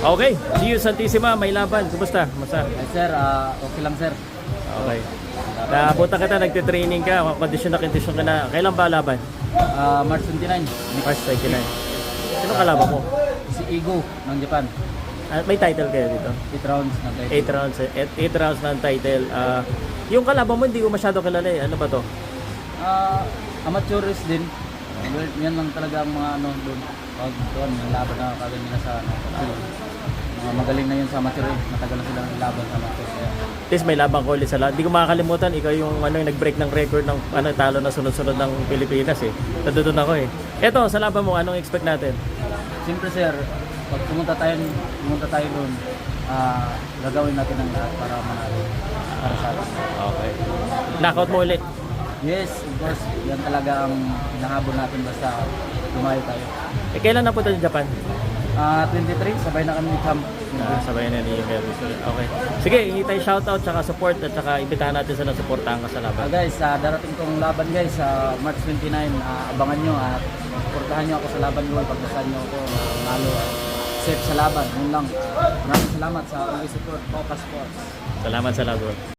Okay, see you Santissima, may laban. Kumusta? Kumusta? Sir, okay lang sir. Okay. Napunta kita, nagte-training ka, kondisyon ka na. Kailan ba laban? March 29. March 29. Sino kalaban mo? Si Igo ng Japan. May title kayo dito? 8 rounds na tayo. 8 rounds ng title. Yung kalaban mo, hindi ko masyado kilala eh. Ano ba to? Amateurs din. Yan lang talaga ang mga ano doon. Pag doon, yung laban na kagad nila sa ano. Mga magaling na yun sa amateur eh. Matagal na silang laban sa amateur. At least may laban ko ulit sa lahat. Hindi ko makakalimutan, ikaw yung yung nag-break ng record ng talo na sunod-sunod ng Pilipinas eh. Nandun ako eh. Eto, sa laban mo, anong expect natin? Siyempre sir, pag pumunta tayo doon, gagawin natin ang lahat para manalo. Para sa atin. Okay. Knockout mo ulit. Yes, of course. Yan talaga ang hinahabol natin basta lumayo tayo. Eh, kailan napunta sa Japan? 23, sabay na kami ni Camp. Sabay na ni Melvis. Okay. Sige, hingi tayo shoutout, tsaka support, at tsaka imbitahan natin sila supportahan ka sa laban. Guys, darating tong laban guys sa March 29. Abangan nyo at supportahan nyo ako sa laban ko. Pagdasan nyo ako, lalo safe sa laban. Yun lang. Maraming salamat sa support. Focus Sports. Salamat sa laban.